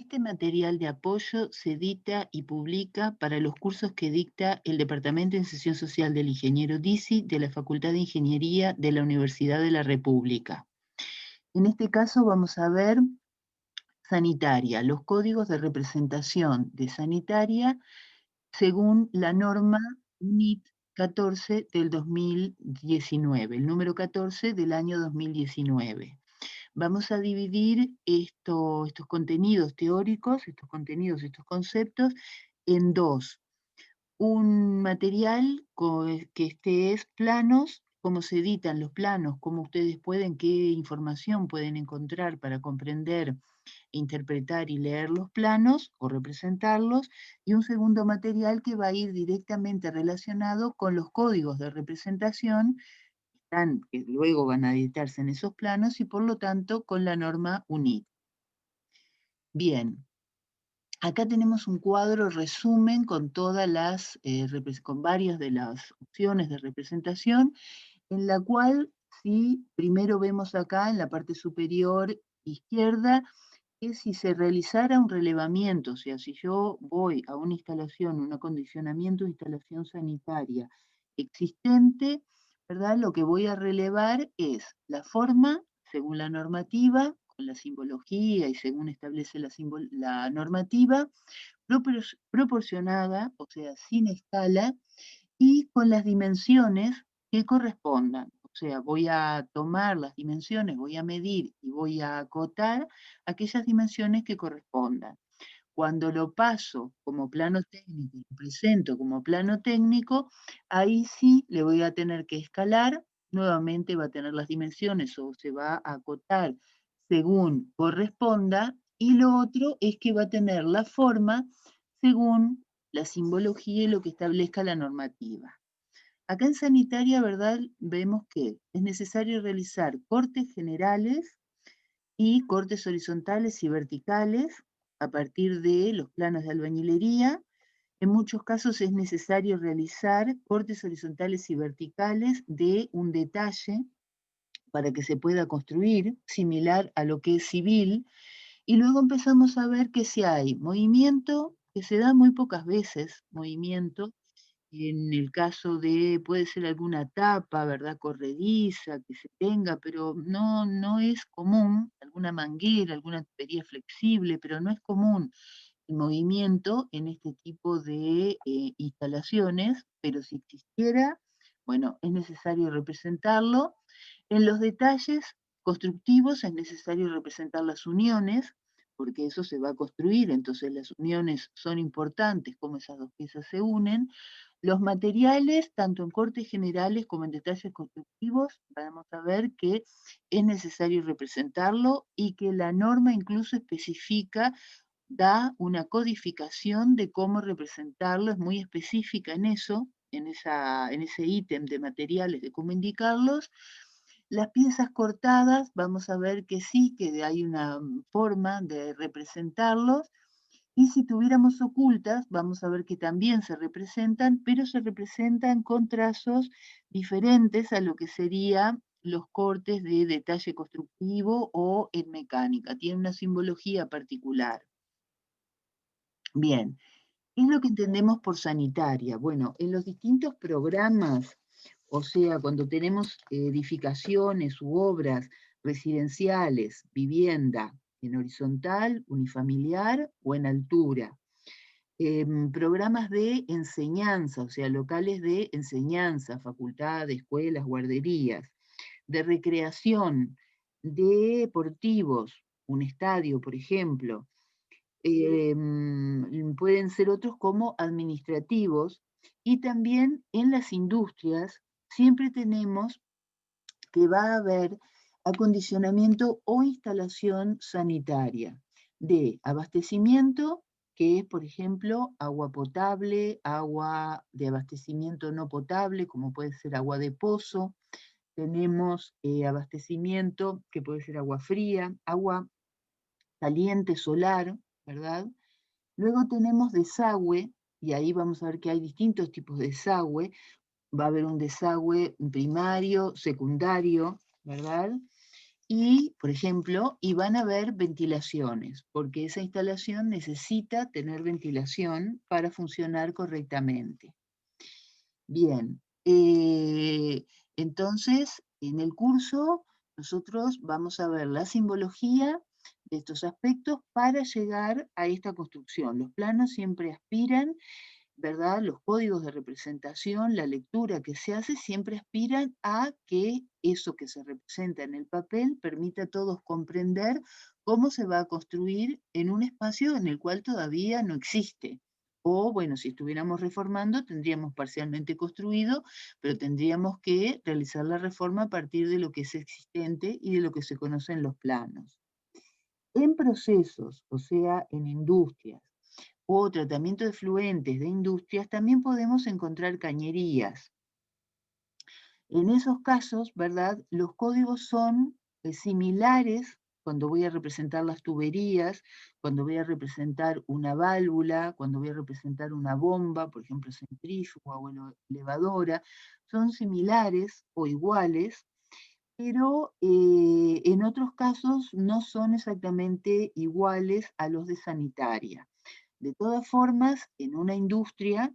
Este material de apoyo se edita y publica para los cursos que dicta el Departamento de Inserción Social del Ingeniero Disi de la Facultad de Ingeniería de la Universidad de la República. En este caso vamos a ver sanitaria, los códigos de representación de sanitaria según la norma UNIT 14 del 2019, el número 14 del año 2019. Vamos a dividir estos contenidos teóricos, estos conceptos, en dos. Un material que es planos, cómo se editan los planos, cómo ustedes pueden, qué información pueden encontrar para comprender, interpretar y leer los planos o representarlos, y un segundo material que va a ir directamente relacionado con los códigos de representación que luego van a editarse en esos planos y por lo tanto con la norma UNIT. Bien, acá tenemos un cuadro resumen con todas con varias de las opciones de representación, en la cual, si primero vemos acá en la parte superior izquierda, que si se realizara un relevamiento, o sea, si yo voy a una instalación, un acondicionamiento de instalación sanitaria existente, ¿verdad? Lo que voy a relevar es la forma, según la normativa, con la simbología y según establece la normativa, proporcionada, o sea, sin escala, y con las dimensiones que correspondan. O sea, voy a tomar las dimensiones, voy a medir y voy a acotar aquellas dimensiones que correspondan. Cuando lo paso como plano técnico, lo presento como plano técnico, ahí sí le voy a tener que escalar, nuevamente va a tener las dimensiones o se va a acotar según corresponda, y lo otro es que va a tener la forma según la simbología y lo que establezca la normativa. Acá en sanitaria, ¿verdad? Vemos que es necesario realizar cortes generales y cortes horizontales y verticales a partir de los planos de albañilería. En muchos casos es necesario realizar cortes horizontales y verticales de un detalle para que se pueda construir, similar a lo que es civil, y luego empezamos a ver que si hay movimiento, que se da muy pocas veces, movimiento, en el caso de, puede ser alguna tapa, ¿verdad? Corrediza que se tenga, pero no es común, alguna manguera, alguna tubería flexible, pero no es común el movimiento en este tipo de instalaciones, pero si existiera, bueno, es necesario representarlo. En los detalles constructivos es necesario representar las uniones, porque eso se va a construir, entonces las uniones son importantes, cómo esas dos piezas se unen. Los materiales, tanto en cortes generales como en detalles constructivos, vamos a ver que es necesario representarlo y que la norma incluso especifica, da una codificación de cómo representarlo, es muy específica en eso, en ese ítem de materiales, de cómo indicarlos. Las piezas cortadas, vamos a ver que sí, que hay una forma de representarlos, y si tuviéramos ocultas, vamos a ver que también se representan, pero se representan con trazos diferentes a lo que serían los cortes de detalle constructivo o en mecánica. Tiene una simbología particular. Bien, ¿qué es lo que entendemos por sanitaria? Bueno, en los distintos programas, o sea, cuando tenemos edificaciones u obras residenciales, vivienda en horizontal, unifamiliar o en altura, programas de enseñanza, o sea, locales de enseñanza, facultades, escuelas, guarderías, de recreación, de deportivos, un estadio, por ejemplo, pueden ser otros como administrativos, y también en las industrias siempre tenemos que va a haber acondicionamiento o instalación sanitaria de abastecimiento, que es, por ejemplo, agua potable, agua de abastecimiento no potable, como puede ser agua de pozo. Tenemos abastecimiento que puede ser agua fría, agua caliente solar, ¿verdad? Luego tenemos desagüe, y ahí vamos a ver que hay distintos tipos de desagüe. Va a haber un desagüe primario, secundario, ¿verdad? Y, por ejemplo, y van a haber ventilaciones, porque esa instalación necesita tener ventilación para funcionar correctamente. Bien, entonces en el curso nosotros vamos a ver la simbología de estos aspectos para llegar a esta construcción. Los planos siempre aspiran, ¿verdad? Los códigos de representación, la lectura que se hace, siempre aspiran a que eso que se representa en el papel permita a todos comprender cómo se va a construir en un espacio en el cual todavía no existe. O, bueno, si estuviéramos reformando, tendríamos parcialmente construido, pero tendríamos que realizar la reforma a partir de lo que es existente y de lo que se conoce en los planos. En procesos, o sea, en industrias, o tratamiento de efluentes de industrias, también podemos encontrar cañerías. En esos casos, ¿verdad? Los códigos son similares cuando voy a representar las tuberías, cuando voy a representar una válvula, cuando voy a representar una bomba, por ejemplo, centrífuga o elevadora, son similares o iguales, pero en otros casos no son exactamente iguales a los de sanitaria. De todas formas, en una industria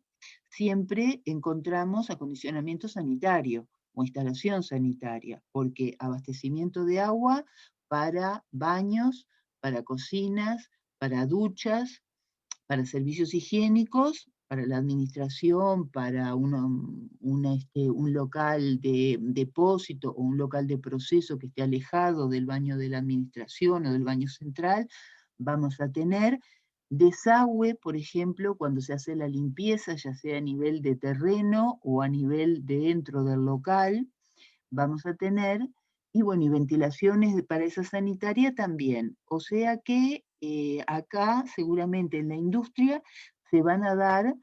siempre encontramos acondicionamiento sanitario o instalación sanitaria, porque abastecimiento de agua para baños, para cocinas, para duchas, para servicios higiénicos, para la administración, para un local de depósito o un local de proceso que esté alejado del baño de la administración o del baño central, vamos a tener desagüe, por ejemplo, cuando se hace la limpieza, ya sea a nivel de terreno o a nivel de dentro del local, vamos a tener, y bueno, y ventilaciones para esa sanitaria también. O sea que acá seguramente en la industria se van a dar,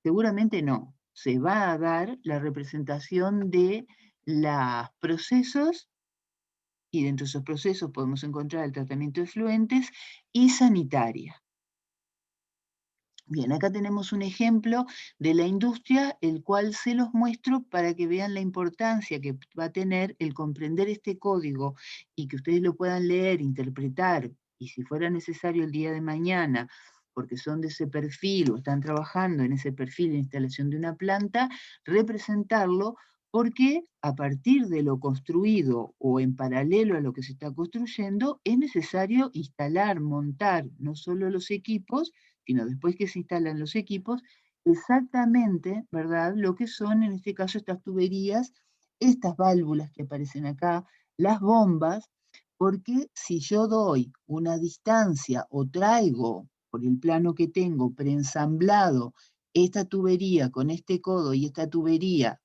seguramente no, se va a dar la representación de los procesos, y dentro de esos procesos podemos encontrar el tratamiento de efluentes y sanitaria. Bien, acá tenemos un ejemplo de la industria, el cual se los muestro para que vean la importancia que va a tener el comprender este código y que ustedes lo puedan leer, interpretar, y si fuera necesario el día de mañana, porque son de ese perfil o están trabajando en ese perfil de instalación de una planta, representarlo, porque a partir de lo construido o en paralelo a lo que se está construyendo, es necesario instalar, montar no solo los equipos, sino después que se instalan los equipos, exactamente, ¿verdad? Lo que son, en este caso, estas tuberías, estas válvulas que aparecen acá, las bombas, porque si yo doy una distancia o traigo, por el plano que tengo, preensamblado, esta tubería con este codo y esta tubería,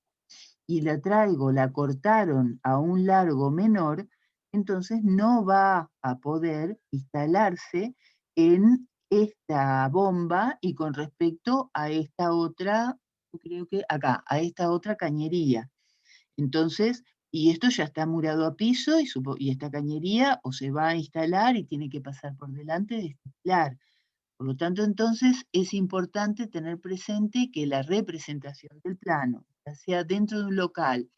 y la traigo, la cortaron a un largo menor, entonces no va a poder instalarse en esta bomba y con respecto a esta otra, creo que acá, a esta otra cañería. Entonces, y esto ya está murado a piso y esta cañería o se va a instalar y tiene que pasar por delante de este pilar. Por lo tanto, entonces, es importante tener presente que la representación del plano, ya sea dentro de un local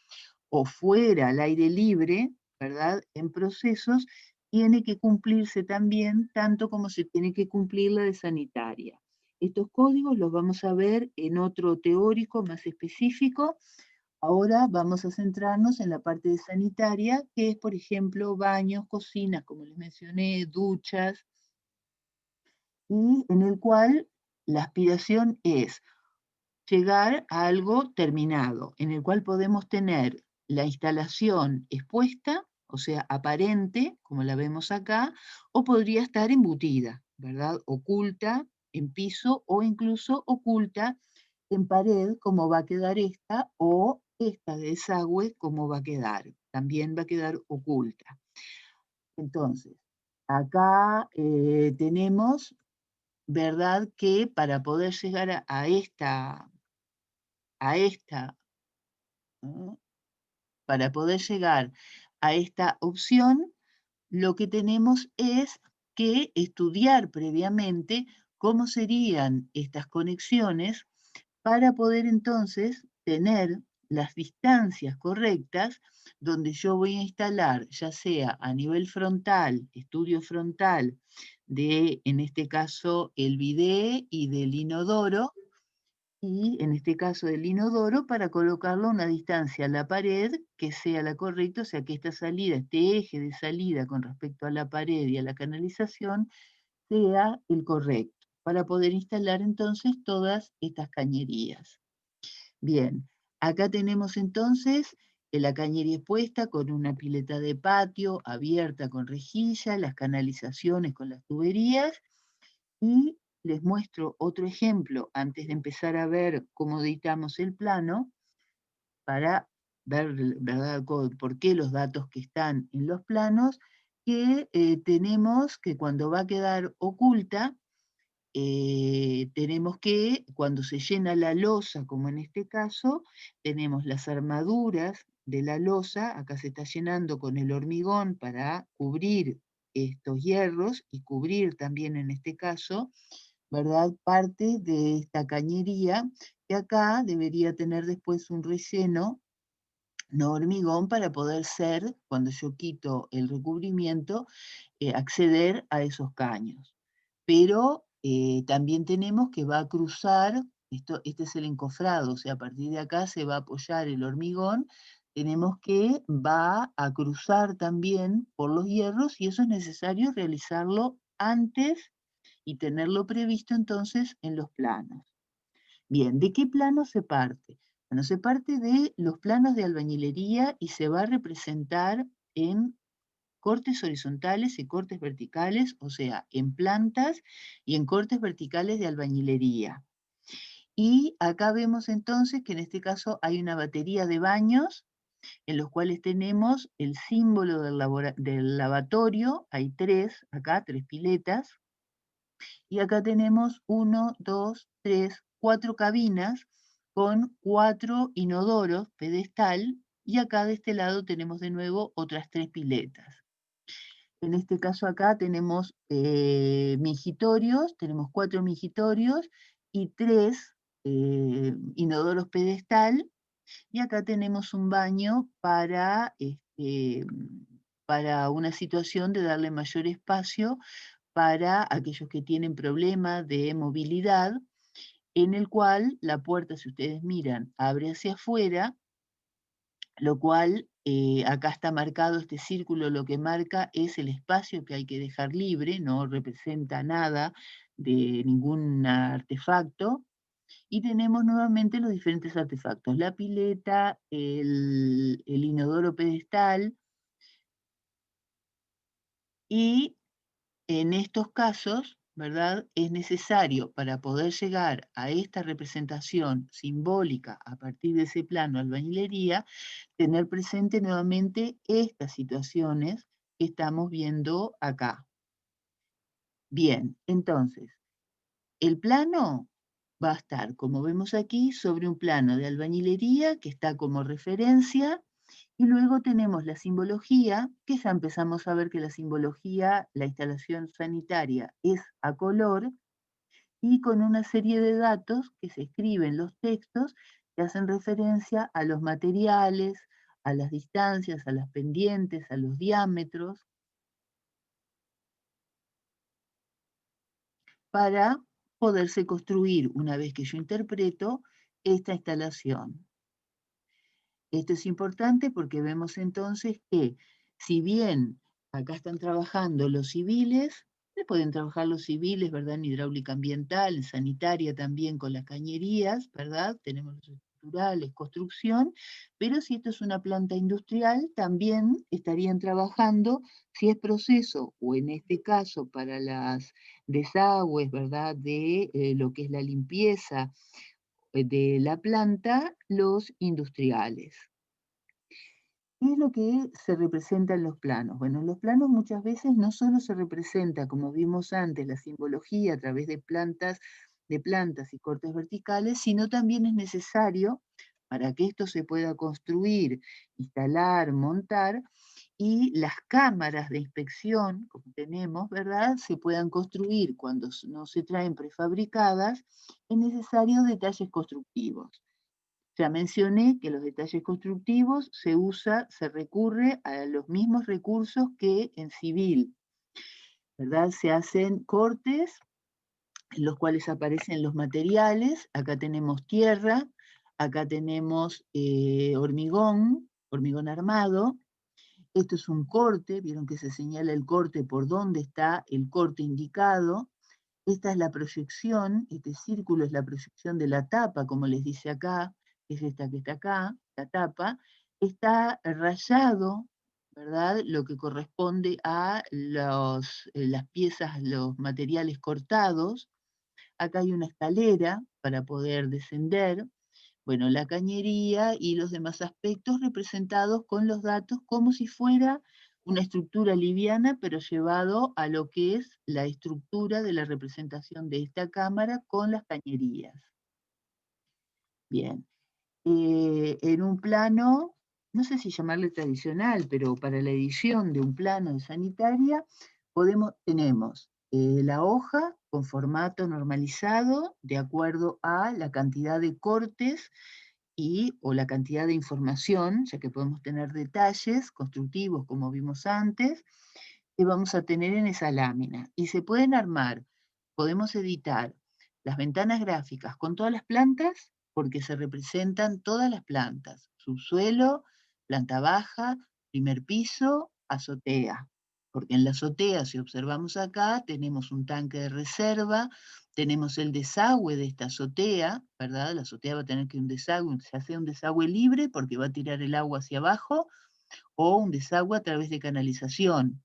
o fuera al aire libre, ¿verdad? En procesos, tiene que cumplirse también tanto como se tiene que cumplir la de sanitaria. Estos códigos los vamos a ver en otro teórico más específico. Ahora vamos a centrarnos en la parte de sanitaria, que es, por ejemplo, baños, cocinas, como les mencioné, duchas, y en el cual la aspiración es llegar a algo terminado, en el cual podemos tener la instalación expuesta, o sea, aparente, como la vemos acá, o podría estar embutida, ¿verdad? Oculta en piso o incluso oculta en pared, como va a quedar esta, o esta de desagüe, como va a quedar. También va a quedar oculta. Entonces, acá tenemos, ¿verdad? Que para poder llegar a esta, ¿no? Para poder llegar a esta opción, lo que tenemos es que estudiar previamente cómo serían estas conexiones para poder entonces tener las distancias correctas donde yo voy a instalar, ya sea a nivel frontal, estudio frontal, de, en este caso, el bidé y del inodoro, y en este caso del inodoro, para colocarlo a una distancia a la pared que sea la correcta, o sea que esta salida, este eje de salida con respecto a la pared y a la canalización, sea el correcto, para poder instalar entonces todas estas cañerías. Bien, acá tenemos entonces la cañería expuesta con una pileta de patio abierta con rejilla, las canalizaciones con las tuberías, y les muestro otro ejemplo antes de empezar a ver cómo editamos el plano para ver, ¿verdad?, por qué los datos que están en los planos, que tenemos que cuando va a quedar oculta, tenemos que, cuando se llena la losa, como en este caso, tenemos las armaduras de la losa, acá se está llenando con el hormigón para cubrir estos hierros y cubrir también en este caso, ¿verdad?, parte de esta cañería, que acá debería tener después un relleno, no hormigón, para poder ser, cuando yo quito el recubrimiento, acceder a esos caños. Pero también tenemos que va a cruzar, este es el encofrado, o sea, a partir de acá se va a apoyar el hormigón, tenemos que va a cruzar también por los hierros, y eso es necesario realizarlo antes y tenerlo previsto entonces en los planos. Bien, ¿de qué plano se parte? Bueno, se parte de los planos de albañilería y se va a representar en cortes horizontales y cortes verticales, o sea, en plantas y en cortes verticales de albañilería. Y acá vemos entonces que en este caso hay una batería de baños en los cuales tenemos el símbolo del lavatorio, hay tres, acá tres piletas, y acá tenemos uno, dos, tres, cuatro cabinas con cuatro inodoros pedestal, y acá de este lado tenemos de nuevo otras tres piletas. En este caso acá tenemos mingitorios, tenemos cuatro mingitorios y tres inodoros pedestal, y acá tenemos un baño para una situación de darle mayor espacio para aquellos que tienen problemas de movilidad, en el cual la puerta, si ustedes miran, abre hacia afuera, lo cual acá está marcado este círculo, lo que marca es el espacio que hay que dejar libre, no representa nada de ningún artefacto, y tenemos nuevamente los diferentes artefactos, la pileta, el inodoro pedestal, y en estos casos, ¿verdad?, es necesario, para poder llegar a esta representación simbólica a partir de ese plano albañilería, tener presente nuevamente estas situaciones que estamos viendo acá. Bien, entonces, el plano va a estar, como vemos aquí, sobre un plano de albañilería que está como referencia, y luego tenemos la simbología, que ya empezamos a ver que la simbología, la instalación sanitaria, es a color, y con una serie de datos que se escriben en los textos que hacen referencia a los materiales, a las distancias, a las pendientes, a los diámetros, para poderse construir, una vez que yo interpreto, esta instalación. Esto es importante porque vemos entonces que, si bien acá están trabajando los civiles, pueden trabajar los civiles, ¿verdad?, en hidráulica ambiental, en sanitaria también con las cañerías, ¿verdad? Tenemos los estructurales, construcción, pero si esto es una planta industrial, también estarían trabajando, si es proceso, o en este caso para las desagües, ¿verdad?, de lo que es la limpieza de la planta, los industriales. ¿Qué es lo que se representa en los planos? Bueno, en los planos muchas veces no solo se representa, como vimos antes, la simbología a través de plantas y cortes verticales, sino también es necesario, para que esto se pueda construir, instalar, montar, y las cámaras de inspección, como tenemos, ¿verdad?, se puedan construir cuando no se traen prefabricadas, es necesario detalles constructivos. Ya mencioné que los detalles constructivos se recurre a los mismos recursos que en civil, ¿verdad? Se hacen cortes en los cuales aparecen los materiales. Acá tenemos tierra, acá tenemos hormigón armado. Esto es un corte, vieron que se señala el corte por dónde está el corte indicado. Esta es la proyección, este círculo es la proyección de la tapa, como les dice acá, que es esta que está acá, la tapa. Está rayado, ¿verdad? Lo que corresponde a las piezas, los materiales cortados. Acá hay una escalera para poder descender. Bueno, la cañería y los demás aspectos representados con los datos como si fuera una estructura liviana, pero llevado a lo que es la estructura de la representación de esta cámara con las cañerías. Bien, en un plano, no sé si llamarle tradicional, pero para la edición de un plano de sanitaria, tenemos la hoja con formato normalizado de acuerdo a la cantidad de cortes o la cantidad de información, ya que podemos tener detalles constructivos como vimos antes, que vamos a tener en esa lámina. Y se pueden armar, podemos editar las ventanas gráficas con todas las plantas, porque se representan todas las plantas, subsuelo, planta baja, primer piso, azotea. Porque en la azotea, si observamos acá, tenemos un tanque de reserva, tenemos el desagüe de esta azotea, ¿verdad? La azotea va a tener que un desagüe, ya sea un desagüe libre porque va a tirar el agua hacia abajo, o un desagüe a través de canalización.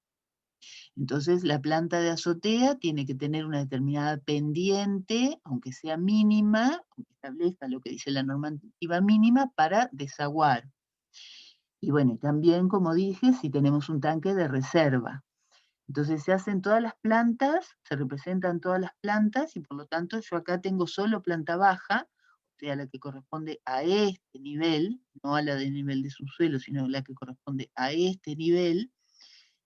Entonces, la planta de azotea tiene que tener una determinada pendiente, aunque sea mínima, aunque establezca lo que dice la normativa mínima, para desaguar. Y bueno, también, como dije, si tenemos un tanque de reserva. Entonces se hacen todas las plantas, se representan todas las plantas, y por lo tanto yo acá tengo solo planta baja, o sea, la que corresponde a este nivel, no a la de nivel de subsuelo, sino la que corresponde a este nivel,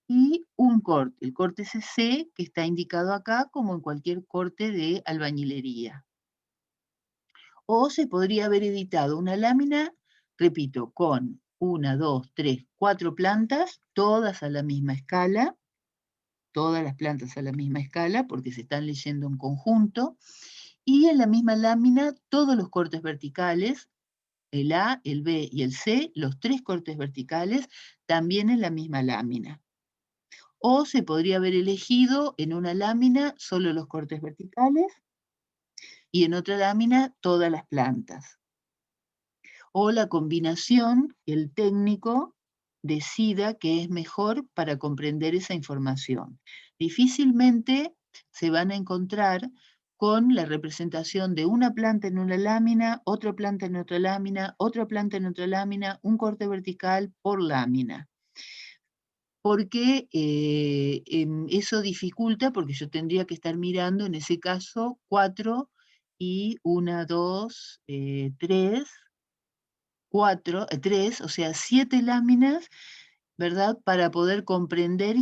y un corte, el corte CC, que está indicado acá como en cualquier corte de albañilería. O se podría haber editado una lámina, repito, con 1, 2, 3, 4 plantas, todas a la misma escala, todas las plantas a la misma escala, porque se están leyendo en conjunto, y en la misma lámina todos los cortes verticales, el A, el B y el C, los 3 cortes verticales, también en la misma lámina. O se podría haber elegido en una lámina solo los cortes verticales y en otra lámina todas las plantas. O la combinación que el técnico decida que es mejor para comprender esa información. Difícilmente se van a encontrar con la representación de una planta en una lámina, otra planta en otra lámina, otra planta en otra lámina, un corte vertical por lámina. Porque eso dificulta, porque yo tendría que estar mirando en ese caso 4 y 1, 2, 3, 4, 3, o sea, 7 láminas, ¿verdad? Para poder comprender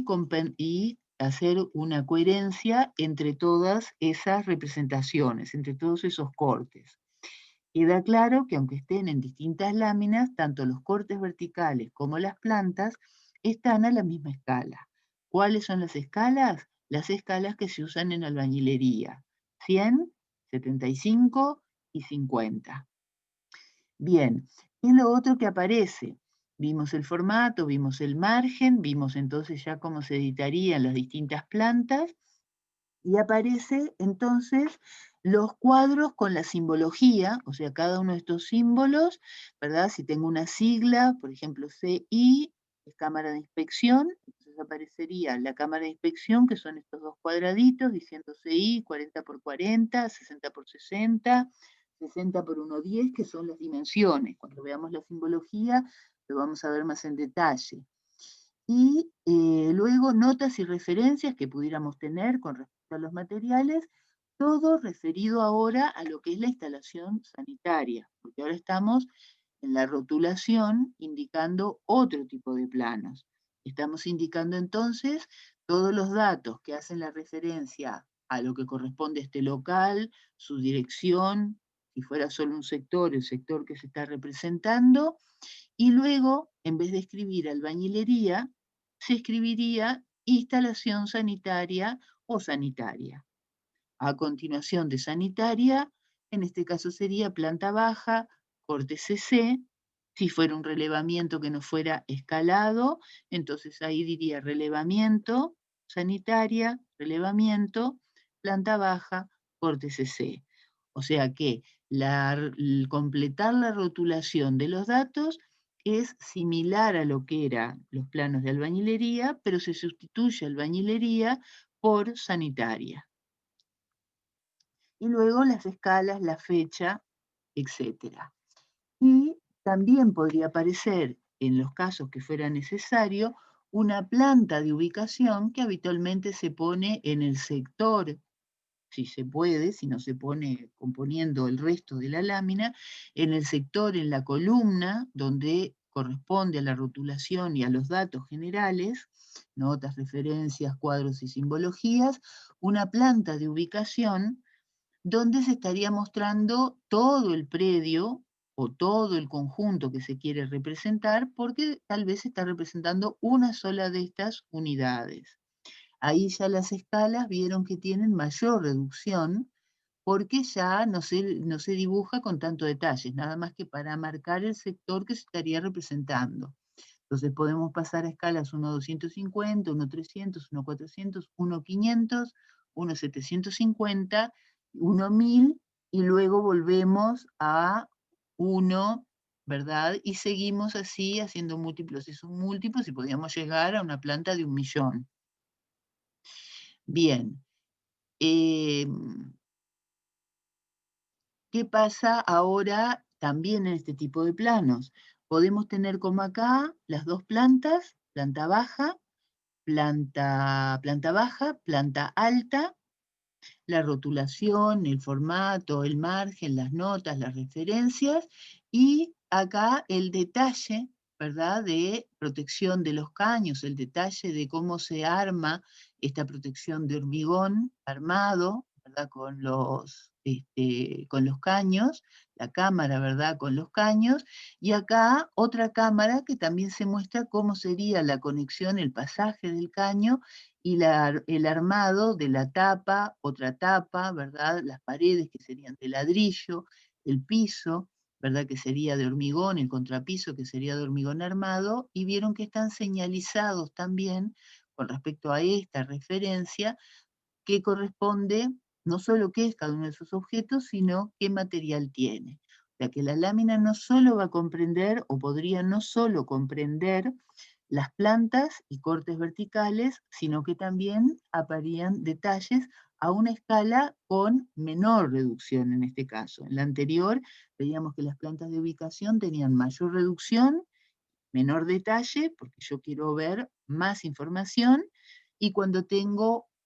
y hacer una coherencia entre todas esas representaciones, entre todos esos cortes. Queda claro que aunque estén en distintas láminas, tanto los cortes verticales como las plantas están a la misma escala. ¿Cuáles son las escalas? Las escalas que se usan en albañilería: 100, 75 y 50. Bien, ¿qué es lo otro que aparece? Vimos el formato, vimos el margen, vimos entonces ya cómo se editarían las distintas plantas, y aparece entonces los cuadros con la simbología, o sea, cada uno de estos símbolos, ¿verdad? Si tengo una sigla, por ejemplo, CI, es cámara de inspección, entonces aparecería la cámara de inspección, que son estos dos cuadraditos, diciendo CI, 40 por 40, 60 por 60, 60 por 1,10, que son las dimensiones. Cuando veamos la simbología, lo vamos a ver más en detalle. Y luego notas y referencias que pudiéramos tener con respecto a los materiales, todo referido ahora a lo que es la instalación sanitaria, porque ahora estamos en la rotulación indicando otro tipo de planos. Estamos indicando entonces todos los datos que hacen la referencia a lo que corresponde a este local, su dirección, si fuera solo un sector, el sector que se está representando, y luego, en vez de escribir albañilería, se escribiría instalación sanitaria o sanitaria. A continuación de sanitaria, en este caso sería planta baja, corte CC. Si fuera un relevamiento que no fuera escalado, entonces ahí diría relevamiento, sanitaria, relevamiento, planta baja, corte CC. O sea que completar la rotulación de los datos es similar a lo que eran los planos de albañilería, pero se sustituye albañilería por sanitaria. Y luego las escalas, la fecha, etc. Y también podría aparecer, en los casos que fuera necesario, una planta de ubicación que habitualmente se pone en el sector, si se puede, si no se pone componiendo el resto de la lámina, en el sector, en la columna, donde corresponde a la rotulación y a los datos generales, notas, referencias, cuadros y simbologías, una planta de ubicación donde se estaría mostrando todo el predio o todo el conjunto que se quiere representar, porque tal vez se está representando una sola de estas unidades. Ahí ya las escalas vieron que tienen mayor reducción, porque ya no se dibuja con tanto detalles, nada más que para marcar el sector que se estaría representando. Entonces podemos pasar a escalas 1.250, 1.300, 1.400, 1.500, 1.750, 1.1000 y luego volvemos a 1, ¿verdad? Y seguimos así haciendo múltiplos y submúltiplos y podríamos llegar a una planta de 1.000.000. Bien. ¿Qué pasa ahora también en este tipo de planos? Podemos tener como acá las dos plantas, planta baja, planta baja, planta alta, la rotulación, el formato, el margen, las notas, las referencias, y acá el detalle, ¿verdad?, de protección de los caños, el detalle de cómo se arma esta protección de hormigón armado, ¿verdad?, con los caños, la cámara, ¿verdad?, con los caños, y acá otra cámara que también se muestra cómo sería la conexión, el pasaje del caño y el armado de la tapa, otra tapa, ¿verdad? Las paredes que serían de ladrillo, el piso, ¿verdad? Que sería de hormigón, el contrapiso que sería de hormigón armado, y vieron que están señalizados también con respecto a esta referencia, que corresponde no solo qué es cada uno de esos objetos, sino qué material tiene. O sea que la lámina no solo va a comprender, o podría no solo comprender, las plantas y cortes verticales, sino que también aparían detalles a una escala con menor reducción en este caso. En la anterior veíamos que las plantas de ubicación tenían mayor reducción, menor detalle, porque yo quiero ver más información, y cuando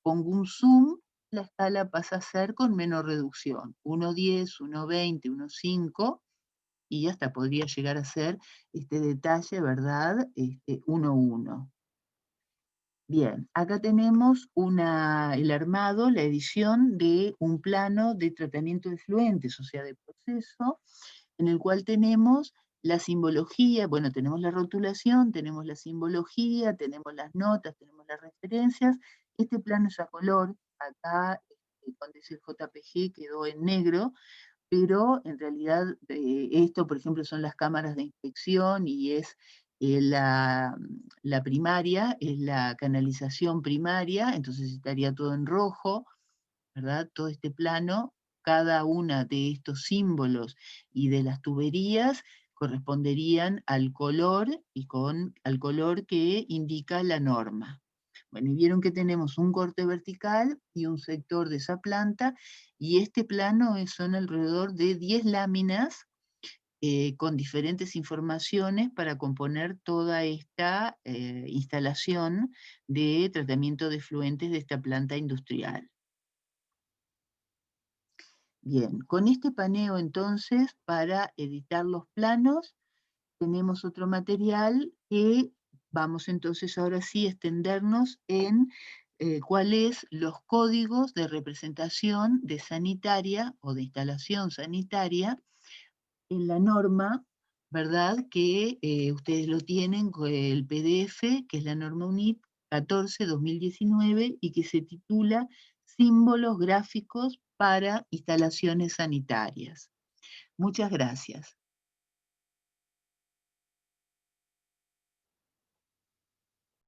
pongo un zoom, la escala pasa a ser con menor reducción, 1.10, 1.20, 1.5, y hasta podría llegar a ser este detalle, ¿verdad? 1.1. Bien, acá tenemos el armado, la edición de un plano de tratamiento de fluentes, o sea, de proceso, en el cual tenemos la simbología, bueno, tenemos la rotulación, tenemos la simbología, tenemos las notas, tenemos las referencias. Este plano es a color, acá cuando dice JPG quedó en negro, pero en realidad esto, por ejemplo, son las cámaras de inspección y es la primaria, es la canalización primaria, entonces estaría todo en rojo, ¿verdad? Todo este plano, cada una de estos símbolos y de las tuberías corresponderían al color al color que indica la norma. Bueno, y vieron que tenemos un corte vertical y un sector de esa planta, y este plano son alrededor de 10 láminas con diferentes informaciones para componer toda esta instalación de tratamiento de fluentes de esta planta industrial. Bien, con este paneo entonces, para editar los planos, tenemos otro material que vamos entonces ahora sí a extendernos en cuáles los códigos de representación de sanitaria o de instalación sanitaria en la norma, ¿verdad? Que ustedes lo tienen con el PDF, que es la norma UNIT 14-2019 y que se titula Símbolos gráficos para instalaciones sanitarias. Muchas gracias.